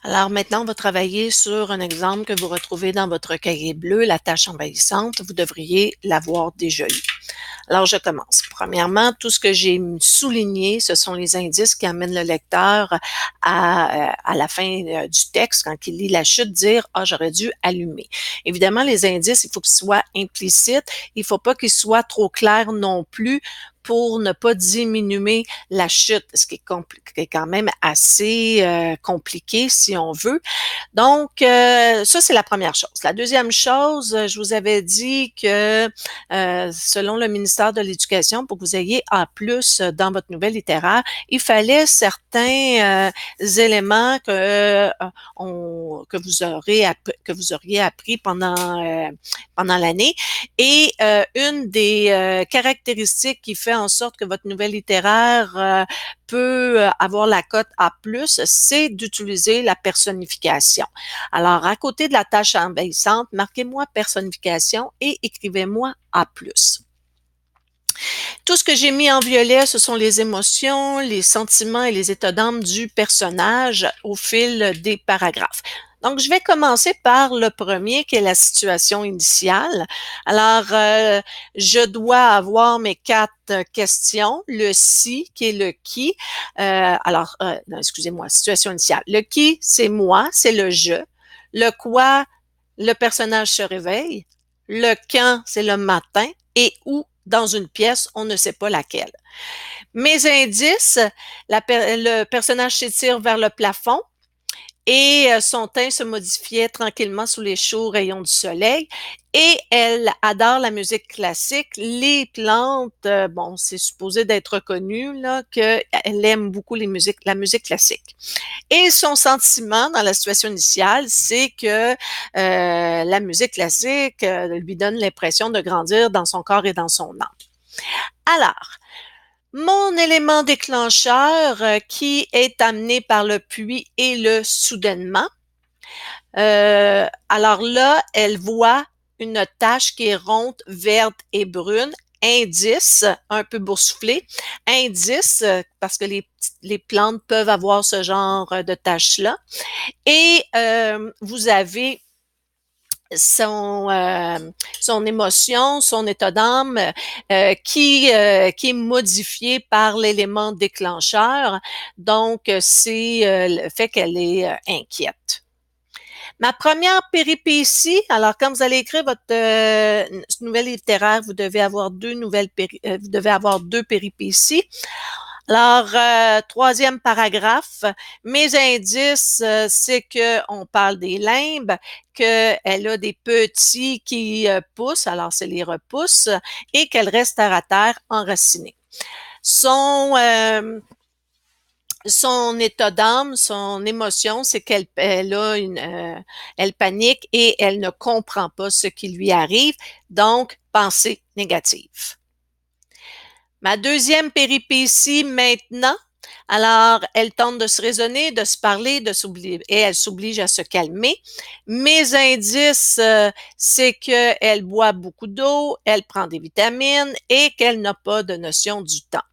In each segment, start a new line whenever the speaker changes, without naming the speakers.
Alors maintenant, on va travailler sur un exemple que vous retrouvez dans votre cahier bleu, la tâche envahissante. Vous devriez l'avoir déjà eu. Alors, je commence. Premièrement, tout ce que j'ai souligné, ce sont les indices qui amènent le lecteur à la fin du texte, quand il lit la chute, dire « Ah, j'aurais dû allumer ». Évidemment, les indices, il faut qu'ils soient implicites. Il ne faut pas qu'ils soient trop clairs non plus pour ne pas diminuer la chute, ce qui est quand même assez compliqué si on veut. Donc, ça, c'est la première chose. La deuxième chose, je vous avais dit que selon le ministère de l'Éducation, pour que vous ayez A+ dans votre nouvelle littéraire, il fallait certains éléments que vous auriez appris pendant l'année. Et une des caractéristiques qui fait en sorte que votre nouvelle littéraire peut avoir la cote A+, c'est d'utiliser la personnification. Alors, à côté de la tâche envahissante, marquez-moi personnification et écrivez-moi A+. Tout ce que j'ai mis en violet, ce sont les émotions, les sentiments et les états d'âme du personnage au fil des paragraphes. Donc, je vais commencer par le premier, qui est la situation initiale. Alors, je dois avoir mes 4 questions. Le si, qui est le qui. Non, excusez-moi, situation initiale. Le qui, c'est moi, c'est le je. Le quoi, le personnage se réveille. Le quand, c'est le matin. Et où, dans une pièce, on ne sait pas laquelle. Mes indices, le personnage s'étire vers le plafond et son teint se modifiait tranquillement sous les chauds rayons du soleil. Et elle adore la musique classique. Les plantes, bon, c'est supposé d'être reconnu là qu'elle aime beaucoup la musique classique. Et son sentiment dans la situation initiale, c'est que la musique classique lui donne l'impression de grandir dans son corps et dans son âme. Alors, mon élément déclencheur qui est amené par le puis et le soudainement. Alors là, elle voit une tache qui est ronde, verte et brune. Indice, un peu boursouflé. Indice, parce que les plantes peuvent avoir ce genre de taches-là. Et vous avez son émotion, son état d'âme qui est modifié par l'élément déclencheur. Donc, c'est le fait qu'elle est inquiète. Ma première péripétie, alors quand vous allez écrire votre nouvelle littéraire, vous devez avoir vous devez avoir 2 péripéties. Alors, 3e paragraphe, mes indices, c'est que on parle des limbes, qu'elle a des petits qui poussent, alors c'est les repousses, et qu'elle reste terre à terre enracinée. Son état d'âme, son émotion, c'est qu'elle elle panique et elle ne comprend pas ce qui lui arrive, donc pensée négative. Ma 2e péripétie maintenant, alors elle tente de se raisonner, de se parler, et elle s'oblige à se calmer. Mes indices, c'est qu'elle boit beaucoup d'eau, elle prend des vitamines et qu'elle n'a pas de notion du temps.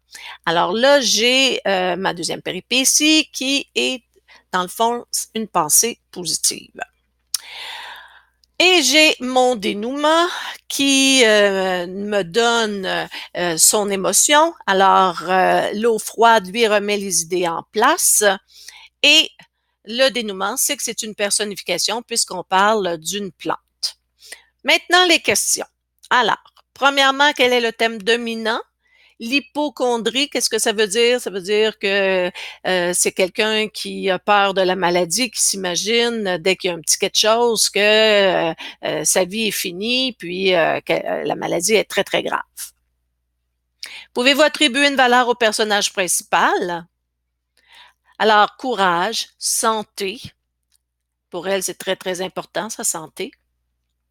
Alors là, j'ai ma 2e péripétie qui est, dans le fond, une pensée positive. Et j'ai mon dénouement qui me donne son émotion. Alors, l'eau froide lui remet les idées en place. Et le dénouement, c'est que c'est une personnification puisqu'on parle d'une plante. Maintenant, les questions. Alors, premièrement, quel est le thème dominant? L'hypocondrie, qu'est-ce que ça veut dire? Ça veut dire que c'est quelqu'un qui a peur de la maladie, qui s'imagine dès qu'il y a un petit quelque chose que sa vie est finie, puis que la maladie est très, très grave. Pouvez-vous attribuer une valeur au personnage principal? Alors, courage, santé. Pour elle, c'est très, très important, sa santé.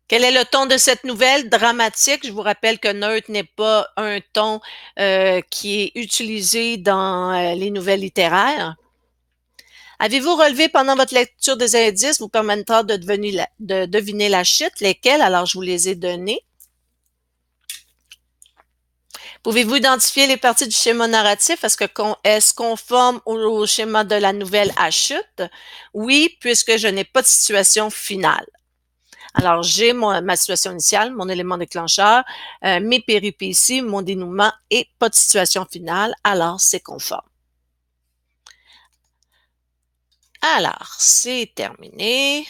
Quel est le ton de cette nouvelle? Dramatique. Je vous rappelle que neutre n'est pas un ton qui est utilisé dans les nouvelles littéraires. Avez-vous relevé pendant votre lecture des indices vous permettra de deviner la chute? Lesquels? Alors, je vous les ai donnés. Pouvez-vous identifier les parties du schéma narratif? Est-ce conforme au schéma de la nouvelle à chute? Oui, puisque je n'ai pas de situation finale. Alors, j'ai ma situation initiale, mon élément déclencheur, mes péripéties, mon dénouement et pas de situation finale, alors c'est conforme. Alors, c'est terminé.